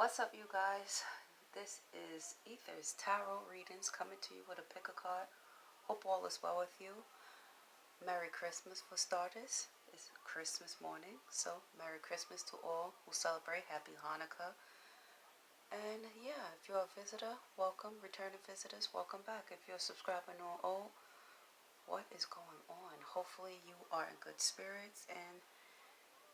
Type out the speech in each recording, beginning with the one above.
What's up, you guys? This is Ether's Tarot Readings coming to you with a pick a card. Hope all is well with you. Merry Christmas for starters. It's Christmas morning, so Merry Christmas to all who celebrate. Happy Hanukkah. And yeah, if you're a visitor, welcome. Returning visitors, welcome back. If you're a subscriber new or old, what is going on? Hopefully you are in good spirits and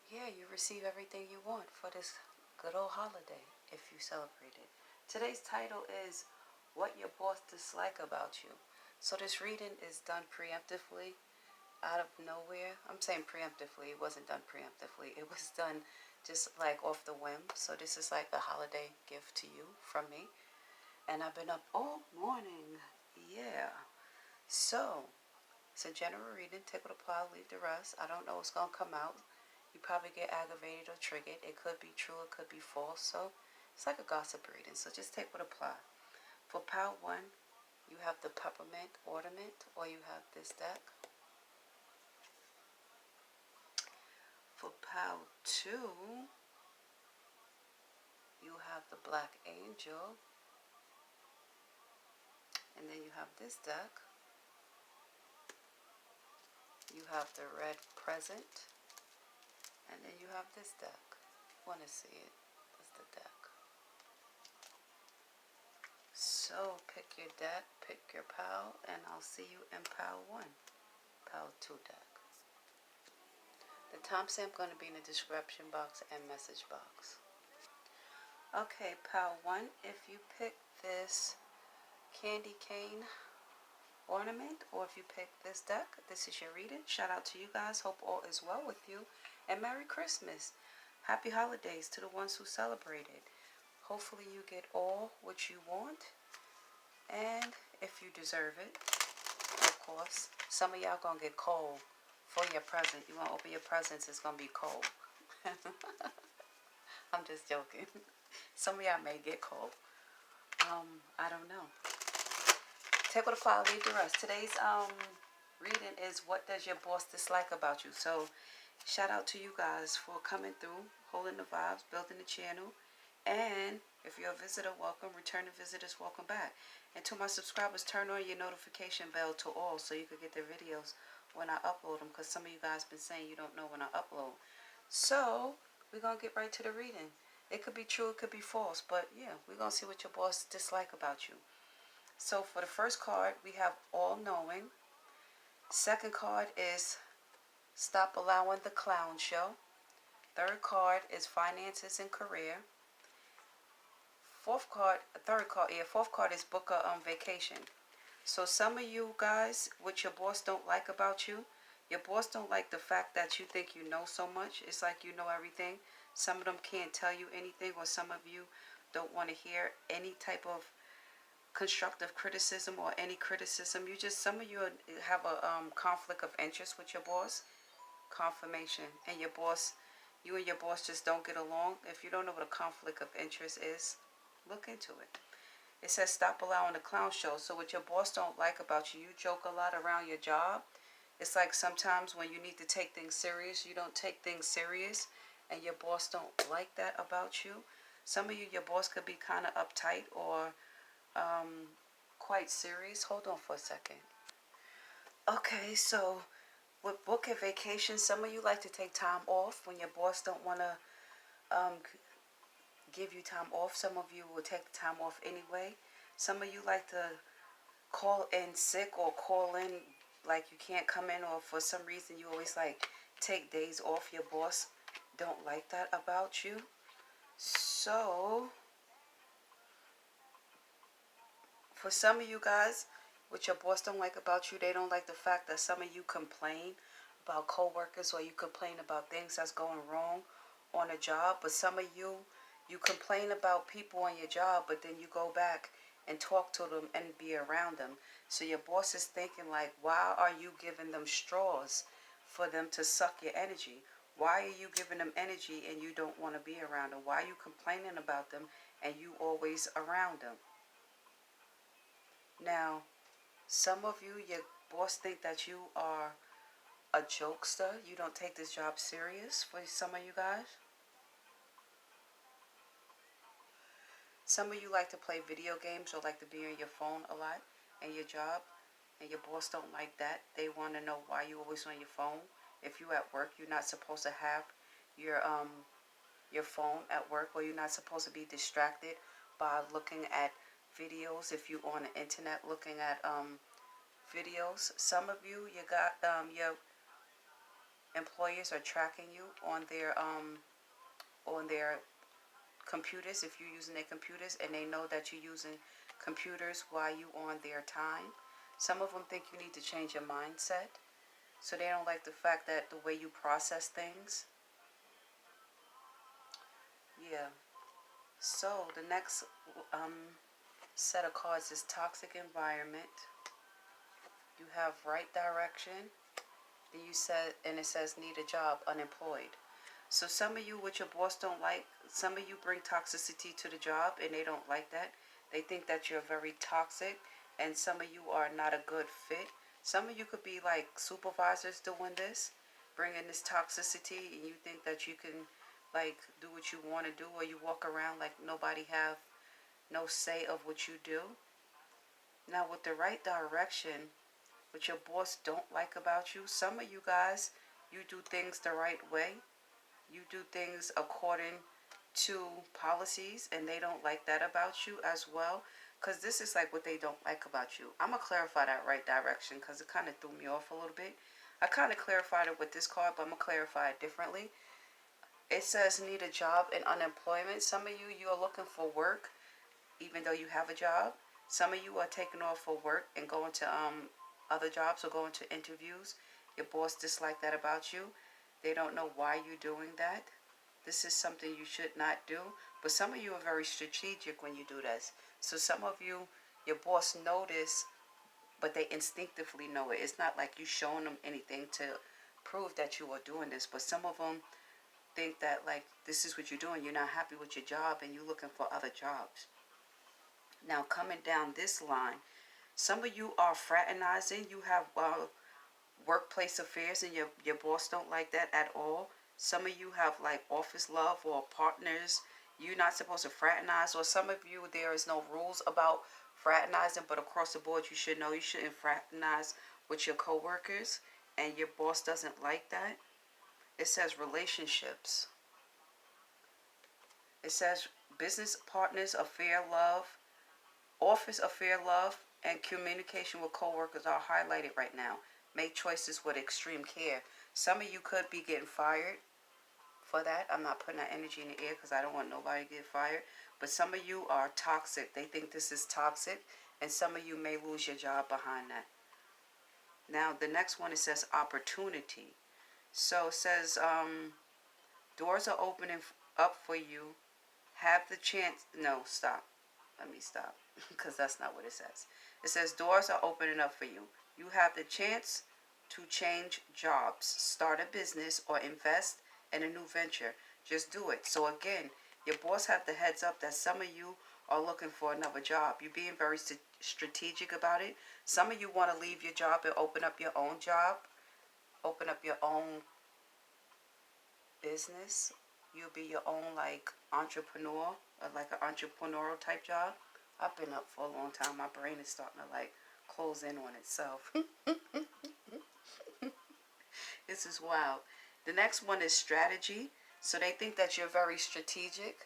yeah, you receive everything you want for this good old holiday if you celebrate it. Today's title is What Your Boss Dislike About You. So this reading is done preemptively, out of nowhere. I'm saying preemptively, it wasn't done preemptively. It was done just like off the whim. So this is like a holiday gift to you from me. And I've been up all morning. Yeah. So, it's a general reading. Take what apply, leave the rest. I don't know what's going to come out. You probably get aggravated or triggered. It could be true, it could be false. So it's like a gossip reading. So just take what apply. For pile 1, you have the peppermint ornament, or you have this deck. For pile 2, you have the black angel. And then you have this deck. You have the red present. And then you have this deck. Want to see it? That's the deck. So pick your deck, pick your pile, and I'll see you in pile 1, pile 2 deck. The timestamp going to be in the description box and message box. Okay, pile 1, if you pick this candy cane ornament, or if you pick this deck, this is your reading. Shout out to you guys. Hope all is well with you. And Merry Christmas. Happy holidays to the ones who celebrated. Hopefully you get all what you want. And if you deserve it, of course. Some of y'all gonna get cold for your present. You wanna open your presents, it's gonna be cold. I'm just joking. Some of y'all may get cold. I don't know. Take what apply, leave the rest. Today's reading is what does your boss dislike about you? So shout out to you guys for coming through, holding the vibes, building the channel. And if you're a visitor, welcome. Returning visitors, welcome back. And to my subscribers, turn on your notification bell to all so you can get the videos when I upload them, because some of you guys been saying you don't know when I upload. So we're going to get right to the reading. It could be true, it could be false, but yeah, we're going to see what your boss dislike about you. So for the first card, we have all-knowing. Second card is stop allowing the clown show. Third card is finances and career. Fourth card is book a vacation. So some of you guys, what your boss don't like about you, your boss don't like the fact that you think you know so much. It's like you know everything. Some of them can't tell you anything, or some of you don't want to hear any type of constructive criticism or any criticism. Some of you have a conflict of interest with your boss. Confirmation. And you and your boss just don't get along. If you don't know what a conflict of interest is, look into it. It says stop allowing the clown show. So what your boss don't like about you, you joke a lot around your job. It's like sometimes when you need to take things serious, you don't take things serious, and your boss don't like that about you. Some of you, your boss could be kind of uptight or quite serious. Hold on for a second. Okay, so with book a vacation, some of you like to take time off when your boss don't want to give you time off. Some of you will take the time off anyway. Some of you like to call in sick or call in like you can't come in, or for some reason you always like take days off. Your boss don't like that about you. So for some of you guys, what your boss don't like about you, they don't like the fact that some of you complain about coworkers, or you complain about things that's going wrong on a job. But some of you complain about people on your job, but then you go back and talk to them and be around them. So your boss is thinking like, why are you giving them straws for them to suck your energy? Why are you giving them energy and you don't want to be around them? Why are you complaining about them and you always around them? Now, some of you, your boss think that you are a jokester. You don't take this job serious. For some of you guys, Some of you like to play video games or like to be on your phone a lot in your job, and your boss don't like that. They want to know why you always on your phone. If you at work, you're not supposed to have your phone at work, or you're not supposed to be distracted by looking at videos. If you on the internet looking at videos, some of you, you got your employers are tracking you on their computers, if you're using their computers, and they know that you're using computers while you on their time. Some of them think you need to change your mindset, so they don't like the fact that the way you process things. Yeah. So the next set of cards is toxic environment. You have right direction. Then you said, and it says need a job, unemployed. So some of you, what your boss don't like, some of you bring toxicity to the job, and they don't like that. They think that you're very toxic, and some of you are not a good fit. Some of you could be like supervisors doing this, bringing this toxicity, and you think that you can like do what you want to do, or you walk around like nobody have no say of what you do. Now with the right direction, what your boss don't like about you, some of you guys, you do things the right way. You do things according to policies, and they don't like that about you as well, because this is like what they don't like about you. I'm going to clarify that right direction because it kind of threw me off a little bit. I kind of clarified it with this card, but I'm going to clarify it differently. It says need a job and unemployment. Some of you, you're looking for work even though you have a job. Some of you are taking off for work and going to other jobs or going to interviews. Your boss dislike that about you. They don't know why you're doing that. This is something you should not do. But some of you are very strategic when you do this. So some of you, your boss know this, but they instinctively know it. It's not like you showing them anything to prove that you are doing this. But some of them think that like this is what you're doing. You're not happy with your job and you're looking for other jobs. Now coming down this line, some of you are fraternizing. You have workplace affairs, and your boss don't like that at all. Some of you have like office love or partners. You're not supposed to fraternize, or some of you, there is no rules about fraternizing, but across the board you should know you shouldn't fraternize with your coworkers, and your boss doesn't like that. It says relationships. It says business partners, affair, love, office affair, love, and communication with coworkers are highlighted right now. Make choices with extreme care. Some of you could be getting fired for that. I'm not putting that energy in the air because I don't want nobody to get fired. But some of you are toxic. They think this is toxic, and some of you may lose your job behind that. Now, the next one, it says opportunity. So it says doors are opening up for you. Have the chance. No, stop. Let me stop because that's not what it says. It says doors are opening up for you. You have the chance to change jobs, start a business, or invest in a new venture. Just do it. So again, your boss have the heads up that some of you are looking for another job. You're being very strategic about it. Some of you want to leave your job and open up your own job, open up your own business. You'll be your own like entrepreneur, or like an entrepreneurial type job. I've been up for a long time. My brain is starting to like close in on itself. This is wild. The next one is strategy. So they think that you're very strategic.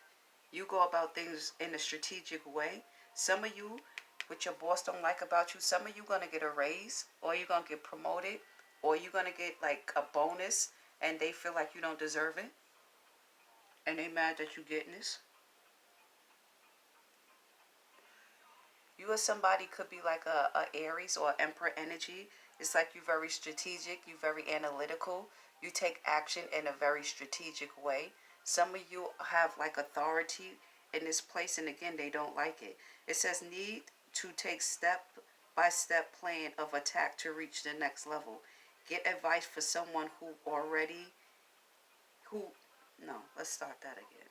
You go about things in a strategic way. Some of you, what your boss don't like about you, some of you gonna get a raise, or you're gonna get promoted, or you're gonna get like a bonus, and they feel like you don't deserve it, and they mad that you're getting this. You or somebody could be like a Aries or Emperor energy. It's like you're very strategic, you're very analytical, you take action in a very strategic way. Some of you have like authority in this place, and again, they don't like it. It says need to take step-by-step plan of attack to reach the next level. Get advice for someone no, let's start that again.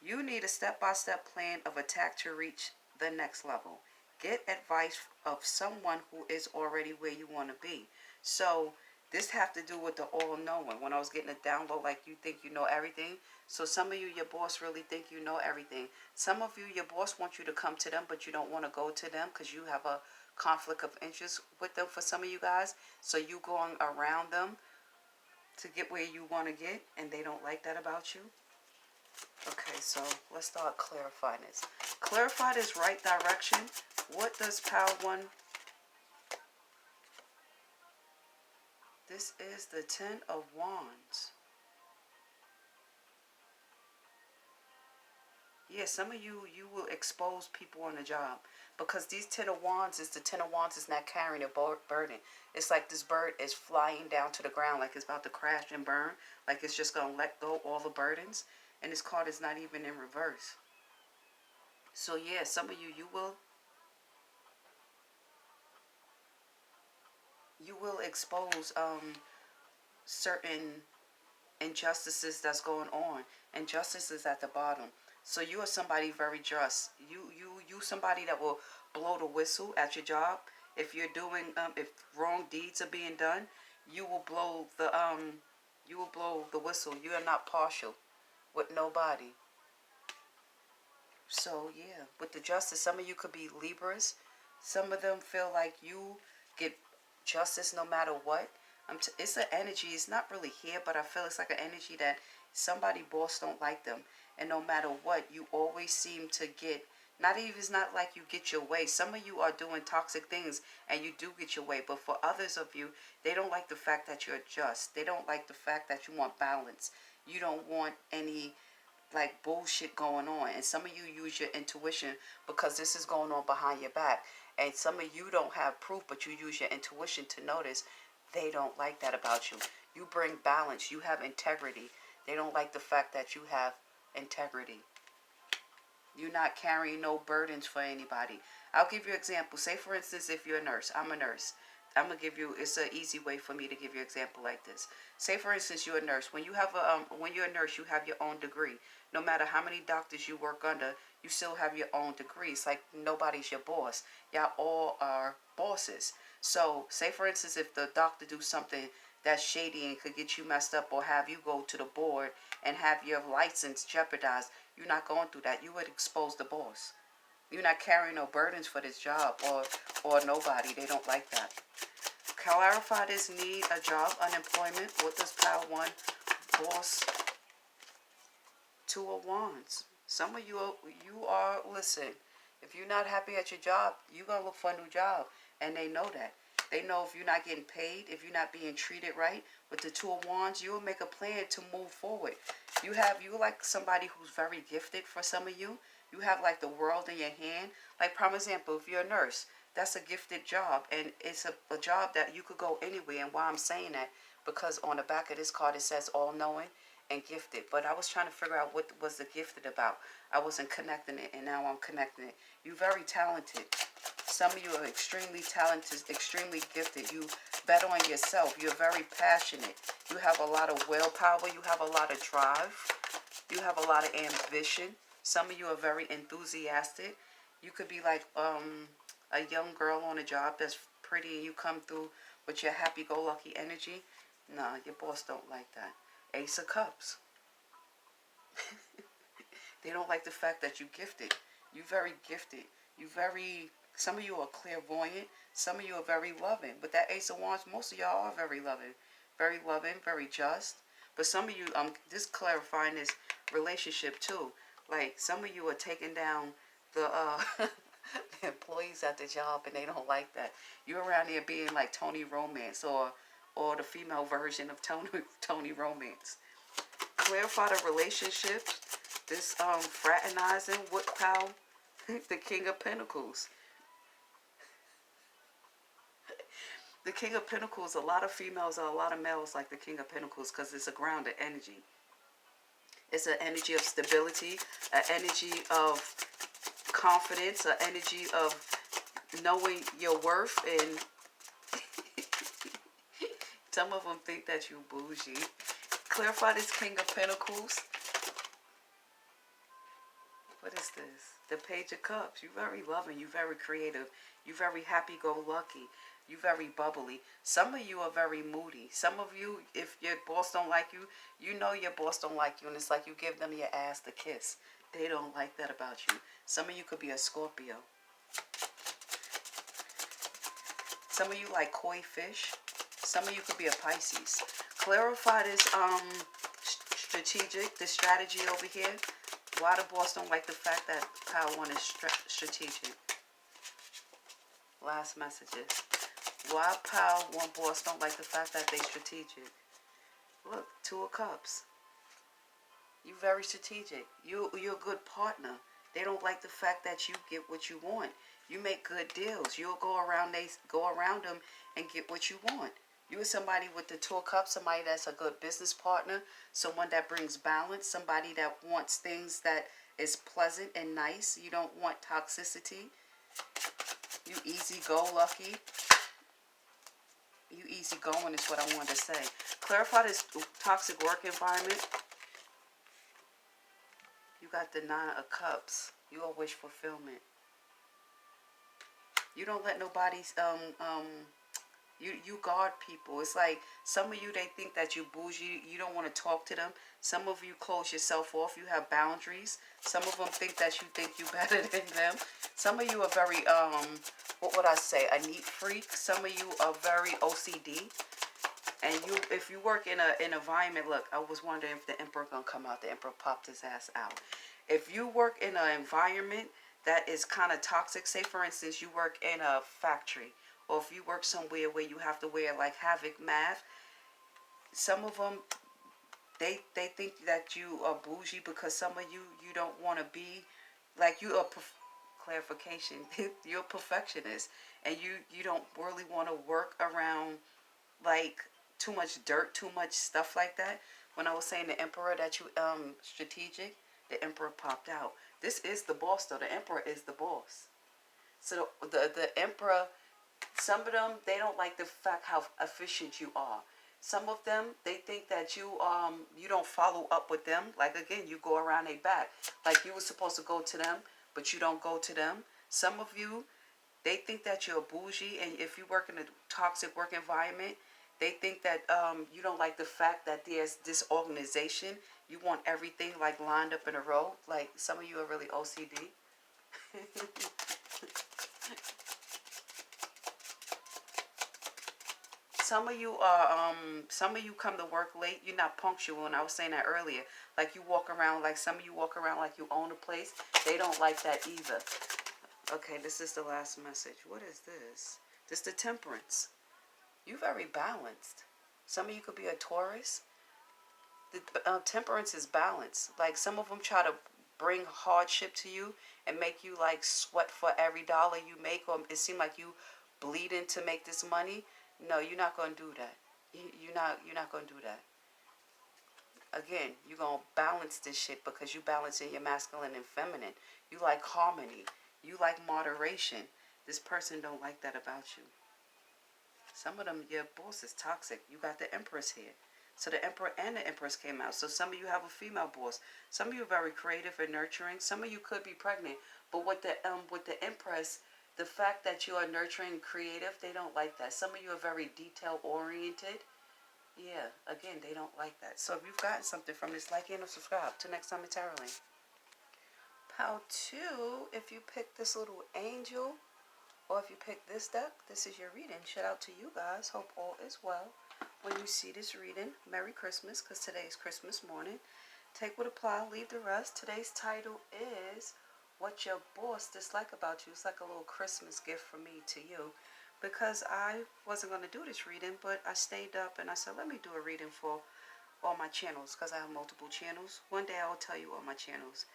You need a step-by-step plan of attack to reach the next level. Get advice of someone who is already where you want to be. So This have to do with the all-knowing. When I was getting a download, like you think you know everything. So some of you, your boss really think you know everything. Some of you, your boss wants you to come to them, but you don't want to go to them because you have a conflict of interest with them for some of you guys. So you going around them to get where you want to get, and they don't like that about you. Okay, so let's start clarifying this. Clarify this right direction. What does Power 1... This is the Ten of Wands. Yeah, some of you, you will expose people on the job. Because these Ten of Wands is, the Ten of Wands is not carrying a burden. It's like this bird is flying down to the ground like it's about to crash and burn. Like it's just going to let go all the burdens. And this card is not even in reverse. So yeah, some of you, you will expose certain injustices that's going on. Injustice is at the bottom. So you are somebody very just. You somebody that will blow the whistle at your job. If you're doing if wrong deeds are being done, you will blow the whistle. You are not partial with nobody. So yeah, with the justice, some of you could be Libras. Some of them feel like you get justice no matter what. It's an energy. It's not really here, but I feel it's like an energy that somebody boss don't like them, and no matter what, you always seem to get. Not even, it's not like you get your way. Some of you are doing toxic things and you do get your way. But for others of you, they don't like the fact that you're just. They don't like the fact that you want balance. You don't want any like bullshit going on. And some of you use your intuition because this is going on behind your back. And some of you don't have proof, but you use your intuition to notice they don't like that about you. You bring balance. You have integrity. They don't like the fact that you have integrity. You're not carrying no burdens for anybody. I'll give you an example. Say, for instance, if you're a nurse. I'm a nurse. I'm going to give you, it's an easy way for me to give you an example like this. Say, for instance, you're a nurse. When you're a nurse, you have your own degree. No matter how many doctors you work under, you still have your own degree. It's like nobody's your boss. Y'all all are bosses. So, say, for instance, if the doctor do something that's shady and could get you messed up or have you go to the board and have your license jeopardized, you're not going through that. You would expose the boss. You're not carrying no burdens for this job or nobody. They don't like that. Clarify this need, a job, unemployment. What does Power 1, boss, Two of Wands. Some of you are, listen, if you're not happy at your job, you're going to look for a new job. And they know that. They know if you're not getting paid, if you're not being treated right, with the Two of Wands, you'll make a plan to move forward. You're like somebody who's very gifted for some of you. You have like the world in your hand. Like, prime example, if you're a nurse, that's a gifted job. And it's a job that you could go anywhere. And why I'm saying that, because on the back of this card, it says all-knowing and gifted. But I was trying to figure out what was the gifted about. I wasn't connecting it, and now I'm connecting it. You're very talented. Some of you are extremely talented, extremely gifted. You bet on yourself. You're very passionate. You have a lot of willpower. You have a lot of drive. You have a lot of ambition. Some of you are very enthusiastic. You could be like a young girl on a job that's pretty, and you come through with your happy-go-lucky energy. Nah, your boss don't like that. Ace of Cups. They don't like the fact that you're gifted. You're very gifted. Some of you are clairvoyant. Some of you are very loving. But that Ace of Wands, most of y'all are very loving. Very loving, very just. But some of you, just clarifying this relationship too. Like, some of you are taking down the the employees at the job, and they don't like that. You're around there being like Tony Romance or the female version of Tony Romance. Clarify the relationships. This fraternizing with Power, the King of Pentacles. The King of Pentacles, a lot of females or a lot of males like the King of Pentacles because it's a grounded energy. It's an energy of stability, an energy of confidence, an energy of knowing your worth, and some of them think that you bougie. Clarify this King of Pentacles. What is this? The Page of Cups. You're very loving. You're very creative. You're very happy-go-lucky. You're very bubbly. Some of you are very moody. Some of you, if your boss don't like you, you know your boss don't like you, and it's like you give them your ass to kiss. They don't like that about you. Some of you could be a Scorpio. Some of you like koi fish. Some of you could be a Pisces. Clarify this strategic, this strategy over here. Why the boss don't like the fact that pile 1 is strategic. Last messages. Why pile 1 boss don't like the fact that they strategic. Look, 2 of Cups. You very strategic. You're a good partner. They don't like the fact that you get what you want. You make good deals. You'll go around them and get what you want. You're somebody with the 2 of Cups, somebody that's a good business partner, someone that brings balance, somebody that wants things that is pleasant and nice. You don't want toxicity. You easy-go-lucky. You easy-going is what I wanted to say. Clarify this toxic work environment. You got the 9 of Cups. You a wish fulfillment. You don't let nobody's you guard people. It's like some of you, they think that you bougie. You don't want to talk to them. Some of you close yourself off. You have boundaries. Some of them think that you think you better than them. Some of you are very what would I say, a neat freak. Some of you are very OCD. And if you work in an environment, look, I was wondering if the Emperor gonna come out. The Emperor popped his ass out. If you work in an environment that is kind of toxic, say for instance you work in a factory, or if you work somewhere where you have to wear like havoc math, some of them, they think that you are bougie because some of you don't want to be like you are. Clarification, you're a perfectionist, and you don't really want to work around like too much dirt, too much stuff like that. When I was saying the Emperor that you strategic, the Emperor popped out. This is the boss though. The Emperor is the boss. So the Emperor, some of them, they don't like the fact how efficient you are. Some of them, they think that you don't follow up with them. Like again, you go around their back. Like you were supposed to go to them, but you don't go to them. Some of you, they think that you're bougie, and if you work in a toxic work environment, they think that you don't like the fact that there's this organization. You want everything like lined up in a row. Like some of you are really OCD. Some of you come to work late. You're not punctual, and I was saying that earlier. Like you walk around, like some of you walk around like you own a place. They don't like that either. Okay, this is the last message. What is this? This is the Temperance. You're very balanced. Some of you could be a Taurus. The Temperance is balance. Like some of them try to bring hardship to you and make you like sweat for every dollar you make, or it seems like you bleeding to make this money. No, you're not going to do that. You're not going to do that. Again, you're going to balance this shit because you balance in your masculine and feminine. You like harmony. You like moderation. This person don't like that about you. Some of them, your boss is toxic. You got the Empress here. So the Emperor and the Empress came out. So some of you have a female boss. Some of you are very creative and nurturing. Some of you could be pregnant. But with the Empress, the fact that you are nurturing and creative, they don't like that. Some of you are very detail-oriented. Yeah, again, they don't like that. So if you've gotten something from this, like and subscribe. Till next time, it's Tarot. Pile 2, if you pick this little angel, or if you pick this deck, this is your reading. Shout out to you guys. Hope all is well. When you see this reading, Merry Christmas, because today is Christmas morning. Take what apply, leave the rest. Today's title is What Your Boss Dislike About You. It's like a little Christmas gift from me to you, because I wasn't going to do this reading, but I stayed up and I said, let me do a reading for all my channels, because I have multiple channels. One day I will tell you all my channels.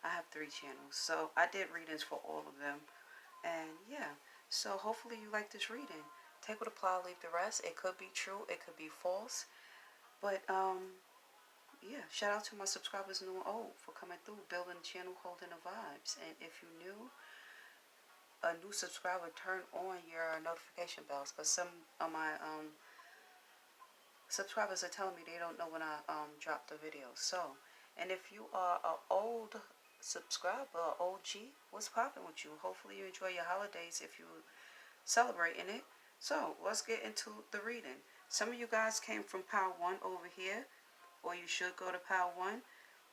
I have 3 channels, so I did readings for all of them. And yeah, so hopefully you like this reading. Take what apply, leave the rest. It could be true, it could be false, but yeah, shout out to my subscribers new and old for coming through, building the channel, holding the vibes. And if you're new, a new subscriber, turn on your notification bells, because some of my subscribers are telling me they don't know when I drop the video. So, and if you are an old subscriber, OG, what's popping with you? Hopefully you enjoy your holidays if you celebrating it. So let's get into the reading. Some of you guys came from pile 1 over here, or you should go to pile 1,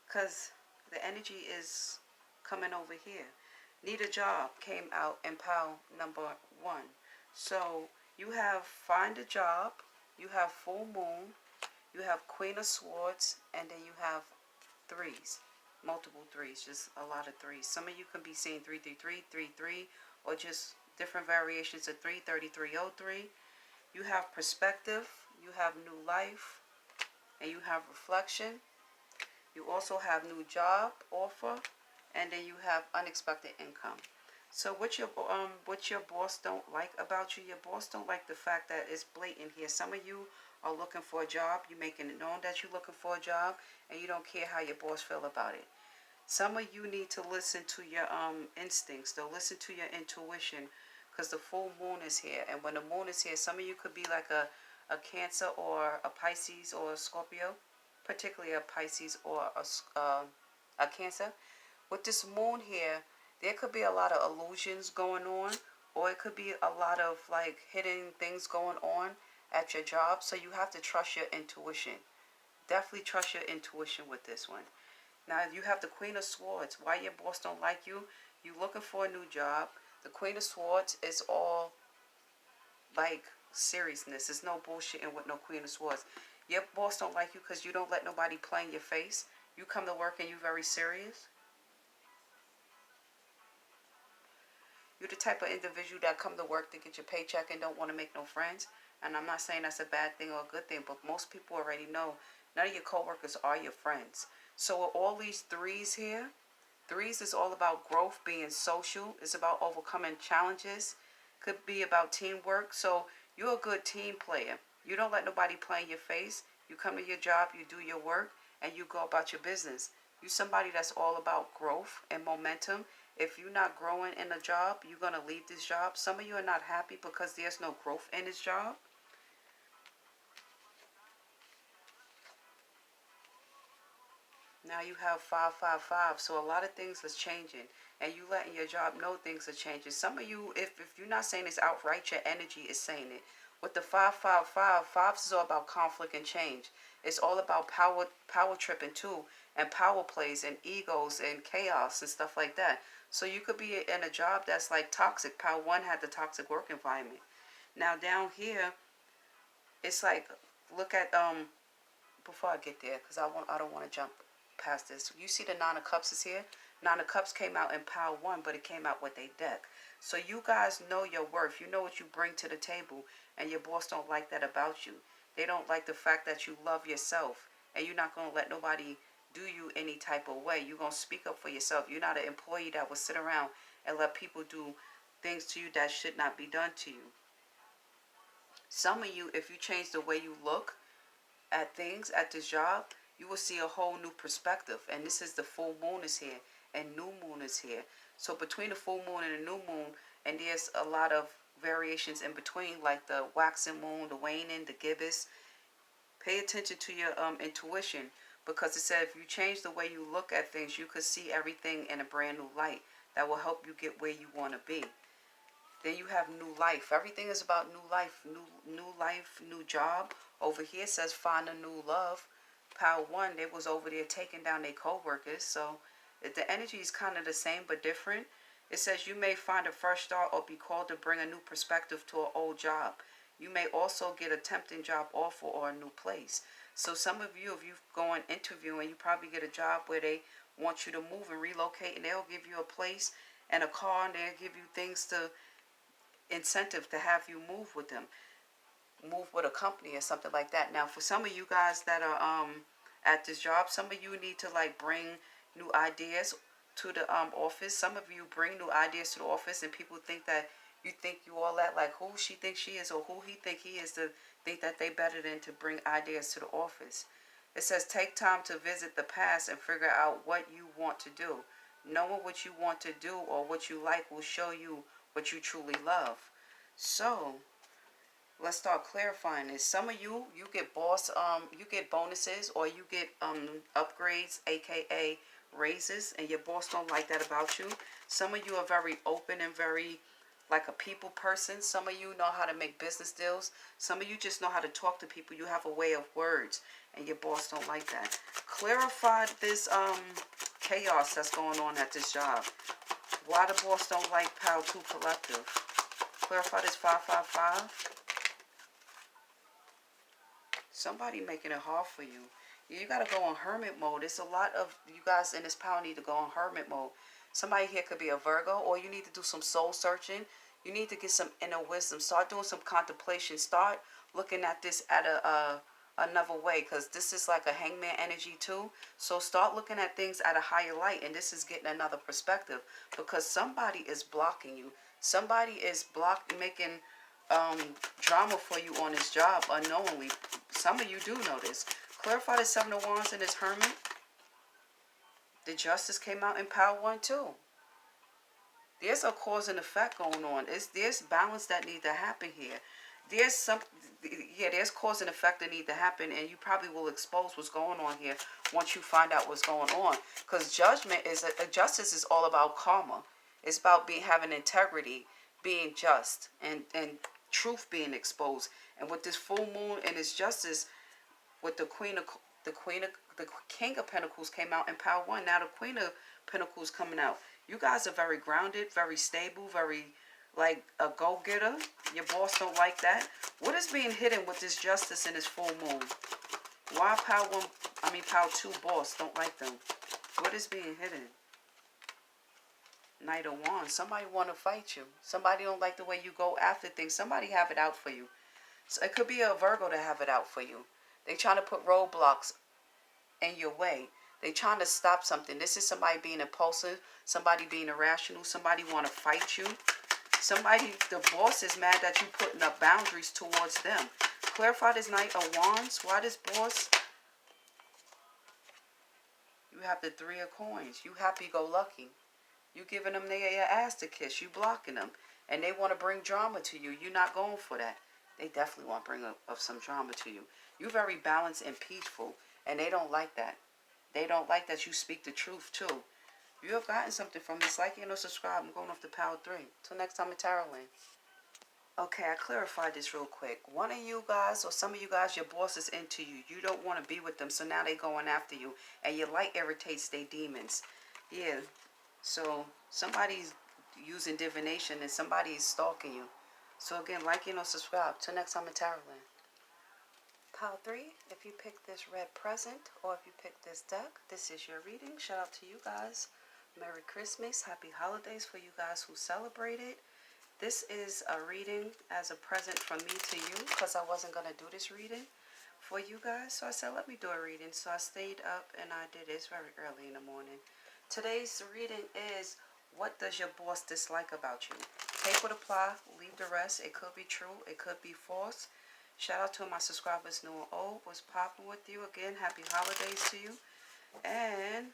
because the energy is coming over here. Need a job came out in pile number 1. So you have find a job, you have full moon, you have Queen of Swords, and then you have threes. Multiple threes, just a lot of threes. Some of you can be seeing 333, 33, or just different variations of 33303. You have perspective, you have new life, and you have reflection. You also have new job offer, and then you have unexpected income. So what your boss don't like about you? Your boss don't like the fact that it's blatant here. Some of you are looking for a job. You're making it known that you're looking for a job, and you don't care how your boss feel about it. Some of you need to listen to your instincts. Though listen to your intuition, because the full moon is here, and when the moon is here, some of you could be like a Cancer or a Pisces or a Scorpio, particularly a Pisces or a Cancer. With this moon here, there could be a lot of illusions going on, or it could be a lot of like hidden things going on at your job. So you have to trust your intuition. Definitely trust your intuition with this one. Now you have the Queen of Swords. Why your boss don't like you? You looking for a new job. The Queen of Swords is all like seriousness. There's no bullshitting with no Queen of Swords. Your boss don't like you because you don't let nobody play in your face. You come to work and you very serious. You're the type of individual that come to work to get your paycheck and don't want to make no friends. And I'm not saying that's a bad thing or a good thing, but most people already know none of your coworkers are your friends. So with all these threes here, threes is all about growth, being social. It's about overcoming challenges. Could be about teamwork. So you're a good team player. You don't let nobody play in your face. You come to your job, you do your work, and you go about your business. You're somebody that's all about growth and momentum. If you're not growing in a job, you're going to leave this job. Some of you are not happy because there's no growth in this job. Now you have 555, so a lot of things is changing, and you letting your job know things are changing. Some of you, if you're not saying this outright, your energy is saying it. With the 555, fives is all about conflict and change. It's all about power tripping too, and power plays and egos and chaos and stuff like that. So you could be in a job that's like toxic. Power 1 had the toxic work environment. Now down here, it's like, look at before I get there, because I don't want to jump past this. You see the Nine of Cups is here. Nine of Cups came out in pile 1, but it came out with a deck. So you guys know your worth. You know what you bring to the table, and your boss don't like that about you. They don't like the fact that you love yourself, and you're not going to let nobody do you any type of way. You're going to speak up for yourself. You're not an employee that will sit around and let people do things to you that should not be done to you. Some of you, if you change the way you look at things at this job, you will see a whole new perspective. And this is the full moon is here and new moon is here. So between the full moon and the new moon, and there's a lot of variations in between, like the waxing moon, the waning, the gibbous. Pay attention to your intuition, because it said if you change the way you look at things, you could see everything in a brand new light that will help you get where you want to be. Then you have new life. Everything is about new life, new life, new job. Over here it says find a new love. Pile 1, they was over there taking down their co-workers. So the energy is kind of the same but different. It says you may find a fresh start or be called to bring a new perspective to an old job. You may also get a tempting job offer or a new place. So some of you, if you go on interviewing, you probably get a job where they want you to move and relocate, and they'll give you a place and a car, and they'll give you things to incentive to have you move with them, move with a company or something like that. Now for some of you guys that are at this job, some of you need to like bring new ideas to the office. Some of you bring new ideas to the office, and people think that you think you all that, like who she thinks she is or who he think he is, to think that they better than to bring ideas to the office. It says take time to visit the past and figure out what you want to do. Knowing what you want to do or what you like will show you what you truly love. So let's start clarifying this. Some of you, you get you get bonuses, or you get upgrades, aka raises, and your boss don't like that about you. Some of you are very open and very like a people person. Some of you know how to make business deals. Some of you just know how to talk to people. You have a way of words, and your boss don't like that. Clarify this chaos that's going on at this job. Why the boss don't like Pile 2 Collective. Clarify this 555. Somebody making it hard for you. You got to go on hermit mode. It's a lot of you guys in this pile need to go on hermit mode. Somebody here could be a Virgo, or you need to do some soul searching. You need to get some inner wisdom. Start doing some contemplation. Start looking at this at another way, because this is like a hangman energy too. So start looking at things at a higher light, and this is getting another perspective, because somebody is blocking you. Somebody is making drama for you on this job unknowingly. Some of you do know this. Clarify the 7 of Wands in this Hermit. The Justice came out in Pile 1 too. There's a cause and effect going on. There's balance that needs to happen here. There's cause and effect that need to happen, and you probably will expose what's going on here once you find out what's going on. Because justice is all about karma. It's about having integrity, being just, and truth being exposed. And with this full moon and this justice, with the King of Pentacles came out in Pile 1. Now the Queen of Pentacles coming out. You guys are very grounded, very stable, very like a go-getter. Your boss don't like that. What is being hidden with this justice and this full moon? Why Pile 2 boss don't like them? What is being hidden? Knight of Wands. Somebody want to fight you. Somebody don't like the way you go after things. Somebody have it out for you. So it could be a Virgo to have it out for you. They trying to put roadblocks in your way. They trying to stop something. This is somebody being impulsive, somebody being irrational, somebody want to fight you. The boss is mad that you putting up boundaries towards them. Clarify this Knight of Wands. Why this boss? You have the 3 of Coins. You happy-go-lucky. You giving them their ass to kiss. You blocking them. And they want to bring drama to you. You're not going for that. They definitely want to bring up some drama to you. You're very balanced and peaceful. And they don't like that. They don't like that you speak the truth too. You have gotten something from this. Like or subscribe. I'm going off to Pile 3. Till next time in Tarotland. Okay, I clarified this real quick. One of you guys, or some of you guys, your boss is into you. You don't want to be with them, so now they going after you. And your light irritates their demons. Yeah. So somebody's using divination and somebody is stalking you. So again, like or subscribe. Till next time in Tarotland. Pile 3, if you pick this red present or if you pick this deck, this is your reading. Shout out to you guys. Merry Christmas. Happy holidays for you guys who celebrate it. This is a reading as a present from me to you, because I wasn't going to do this reading for you guys. So I said, let me do a reading. So I stayed up and I did this very early in the morning. Today's reading is, what does your boss dislike about you? Take what apply, leave the rest. It could be true, it could be false. Shout out to my subscribers, new and old. What's popping with you? Again, happy holidays to you. And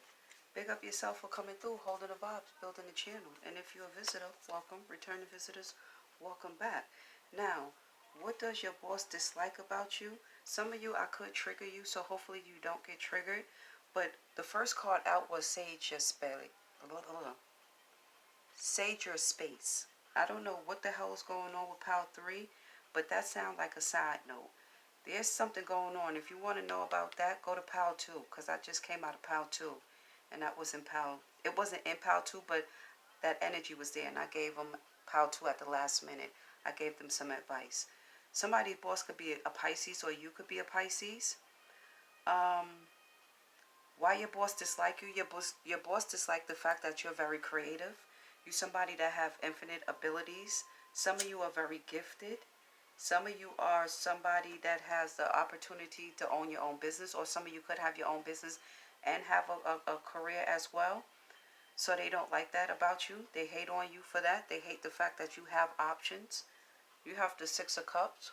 big up yourself for coming through, holding the vibes, building the channel. And if you're a visitor, welcome. Returning visitors, welcome back. Now, what does your boss dislike about you? Some of you, I could trigger you, so hopefully you don't get triggered. But the first card out was Sage Your Space. Sage Your Space. I don't know what the hell is going on with Pile 3, but that sounds like a side note. There's something going on. If you want to know about that, go to Pile 2, because I just came out of Pile 2. And that was in Pile, it wasn't in Pile 2, but that energy was there. And I gave them Pile 2 at the last minute. I gave them some advice. Somebody's boss could be a Pisces, or you could be a Pisces. Why your boss dislike you? Your boss dislike the fact that you're very creative. You're somebody that have infinite abilities. Some of you are very gifted. Some of you are somebody that has the opportunity to own your own business, or some of you could have your own business and have a career as well. So they don't like that about you. They hate on you for that. They hate the fact that you have options. You have the 6 of Cups.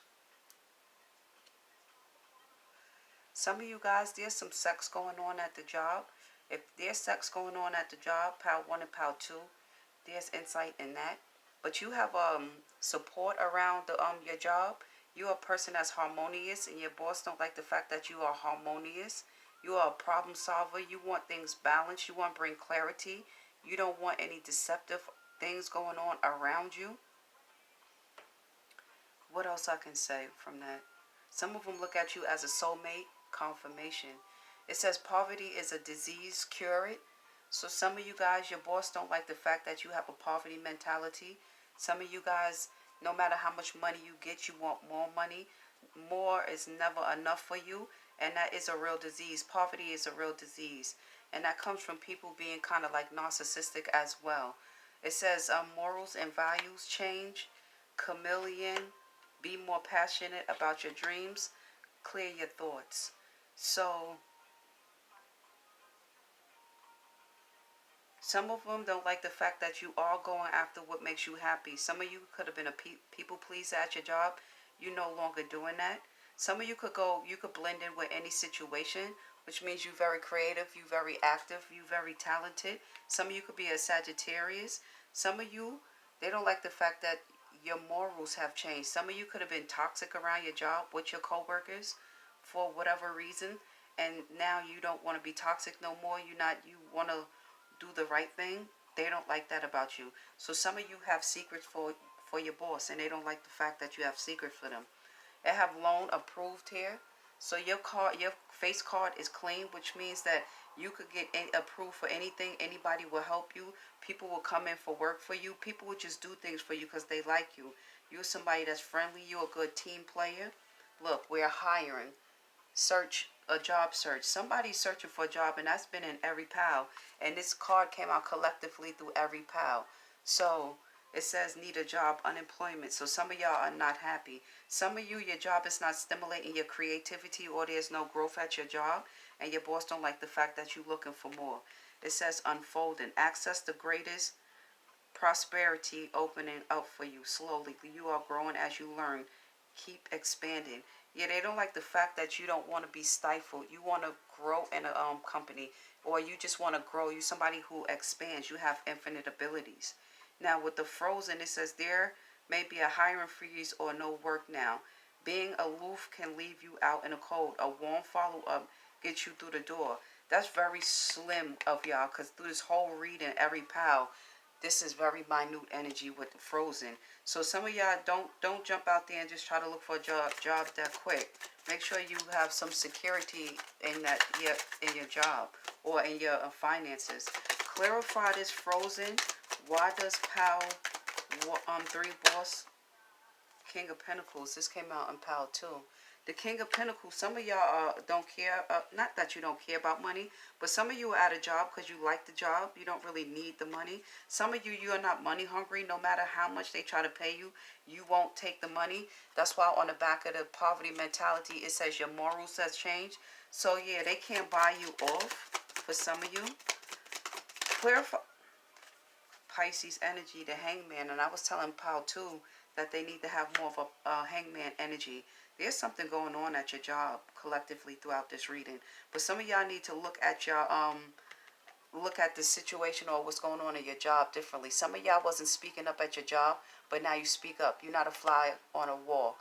Some of you guys, there's some sex going on at the job. If there's sex going on at the job, Pile 1 and Pile 2, there's insight in that. But you have support around your job. You're a person that's harmonious, and your boss don't like the fact that you are harmonious. You are a problem solver. You want things balanced. You want to bring clarity. You don't want any deceptive things going on around you. What else I can say from that? Some of them look at you as a soulmate confirmation. It says poverty is a disease, cure it. So some of you guys, your boss don't like the fact that you have a poverty mentality. Some of you guys, no matter how much money you get, you want more money. More is never enough for you, and that is a real disease. Poverty is a real disease, and that comes from people being kind of like narcissistic as well. It says morals and values change. Chameleon, be more passionate about your dreams. Clear your thoughts. So some of them don't like the fact that you are going after what makes you happy. Some of you could have been a people pleaser at your job. You're no longer doing that. Some of you could blend in with any situation, which means you're very creative, you're very active, you're very talented. Some of you could be a Sagittarius. Some of you, they don't like the fact that your morals have changed. Some of you could have been toxic around your job with your coworkers for whatever reason, and now you don't want to be toxic no more. You want to do the right thing. They don't like that about you. So some of you have secrets for your boss, and they don't like the fact that you have secrets for them. They have loan approved here. So your face card is clean, which means that you could get approved for anything. Anybody will help you. People will come in for work for you. People will just do things for you because they like you. You're somebody that's friendly. You're a good team player. Look, we're hiring. Search a job search. Somebody's searching for a job, and that's been in every pile. And this card came out collectively through every pile. So it says need a job, unemployment. So some of y'all are not happy. Some of you, your job is not stimulating your creativity, or there's no growth at your job, and your boss don't like the fact that you're looking for more. It says unfolding. Access the greatest prosperity opening up for you slowly. You are growing as you learn. Keep expanding. Yeah, they don't like the fact that you don't want to be stifled. You want to grow in a company, or you just want to grow. You're somebody who expands. You have infinite abilities. Now with the frozen, it says there may be a hiring freeze or no work now. Being aloof can leave you out in the cold. A warm follow-up gets you through the door. That's very slim of y'all, because through this whole reading, every pile, this is very minute energy with the frozen. So some of y'all don't jump out there and just try to look for a job that quick. Make sure you have some security in your job or in your finances. Clarify this frozen. Why does pile 3 boss King of Pentacles? This came out in pile 2. The King of Pentacles, some of y'all don't care, not that you don't care about money, but some of you are at a job because you like the job. You don't really need the money. Some of you, you are not money hungry. No matter how much they try to pay you, you won't take the money. That's why on the back of the poverty mentality, it says your morals has changed. So yeah, they can't buy you off for some of you. Clarify Pisces energy, the hangman, and I was telling pile 2 that they need to have more of a hangman energy. There's something going on at your job collectively throughout this reading. But some of y'all need to look at your look at the situation or what's going on in your job differently. Some of y'all wasn't speaking up at your job, but now you speak up. You're not a fly on a wall.